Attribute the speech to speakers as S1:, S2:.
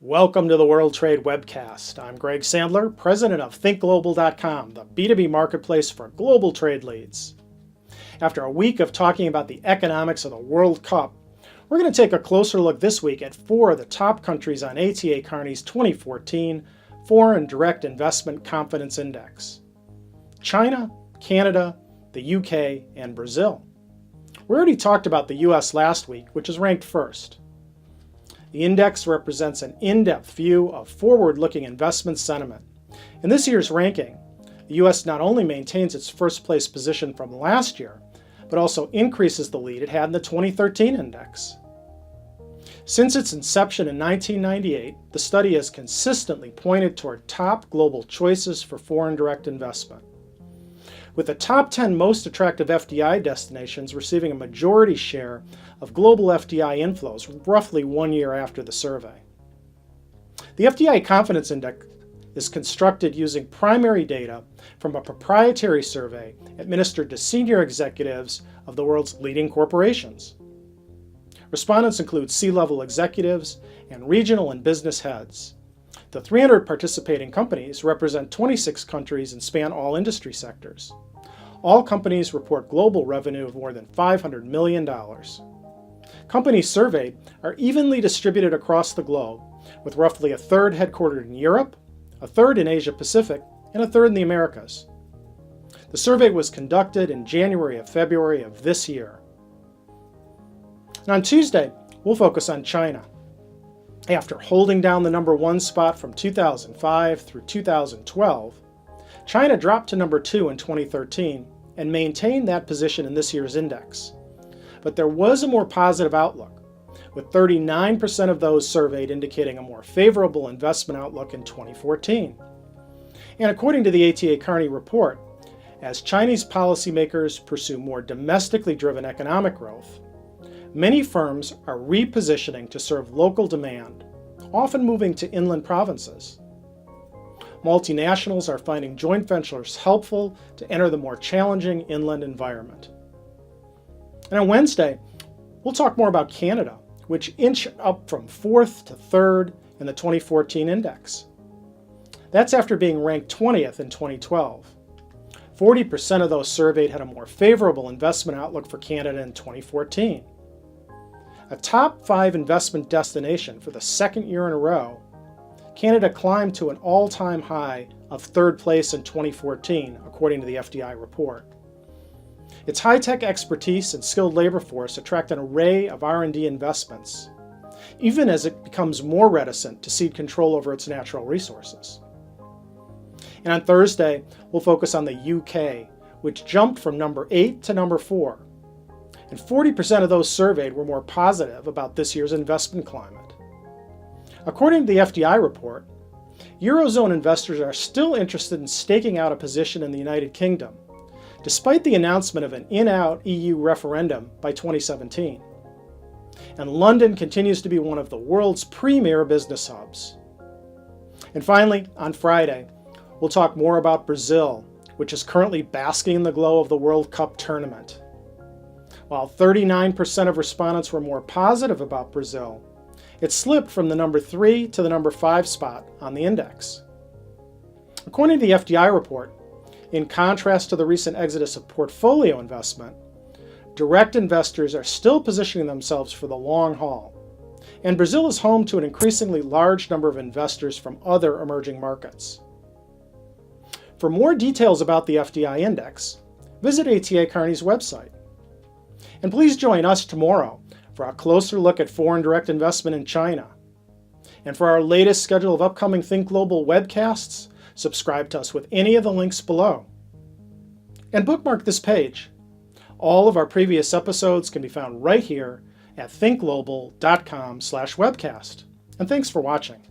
S1: Welcome to the World Trade Webcast. I'm Greg Sandler, president of ThinkGlobal.com, the B2B marketplace for global trade leads. After a week of talking about the economics of the World Cup, we're going to take a closer look this week at 4 of the top countries on ATA Kearney's 2014 Foreign Direct Investment Confidence Index: China, Canada, the UK, and Brazil. We already talked about the US last week, which is ranked first. The index represents an in-depth view of forward-looking investment sentiment. In this year's ranking, the US not only maintains its first-place position from last year, but also increases the lead it had in the 2013 index. Since its inception in 1998, the study has consistently pointed toward top global choices for foreign direct investment, with the top 10 most attractive FDI destinations receiving a majority share of global FDI inflows roughly 1 year after the survey. The FDI Confidence Index is constructed using primary data from a proprietary survey administered to senior executives of the world's leading corporations. Respondents include C-level executives and regional and business heads. The 300 participating companies represent 26 countries and span all industry sectors. All companies report global revenue of more than $500 million. Companies surveyed are evenly distributed across the globe, with roughly a third headquartered in Europe, a third in Asia Pacific, and a third in the Americas. The survey was conducted in January and February of this year. And on Tuesday, we'll focus on China. After holding down the number 1 spot from 2005 through 2012, China dropped to number 2 in 2013 and maintained that position in this year's index. But there was a more positive outlook, with 39% of those surveyed indicating a more favorable investment outlook in 2014. And according to the ATA Kearney report, as Chinese policymakers pursue more domestically driven economic growth, many firms are repositioning to serve local demand, often moving to inland provinces. Multinationals are finding joint ventures helpful to enter the more challenging inland environment. And on Wednesday, we'll talk more about Canada, which inched up from 4th to 3rd in the 2014 index. That's after being ranked 20th in 2012. 40% of those surveyed had a more favorable investment outlook for Canada in 2014. A top 5 investment destination for the second year in a row, Canada climbed to an all-time high of 3rd place in 2014, according to the FDI report. Its high-tech expertise and skilled labor force attract an array of R&D investments, even as it becomes more reticent to cede control over its natural resources. And on Thursday, we'll focus on the UK, which jumped from number 8 to number 4. And 40% of those surveyed were more positive about this year's investment climate. According to the FDI report, Eurozone investors are still interested in staking out a position in the United Kingdom, despite the announcement of an in-out EU referendum by 2017. And London continues to be one of the world's premier business hubs. And finally, on Friday, we'll talk more about Brazil, which is currently basking in the glow of the World Cup tournament. While 39% of respondents were more positive about Brazil, it slipped from the number 3 to the number 5 spot on the index. According to the FDI report, in contrast to the recent exodus of portfolio investment, direct investors are still positioning themselves for the long haul, and Brazil is home to an increasingly large number of investors from other emerging markets. For more details about the FDI index, visit ATA Kearney's website. And please join us tomorrow for a closer look at foreign direct investment in China. And for our latest schedule of upcoming Think Global webcasts, subscribe to us with any of the links below. And bookmark this page. All of our previous episodes can be found right here at thinkglobal.com/webcast. And thanks for watching.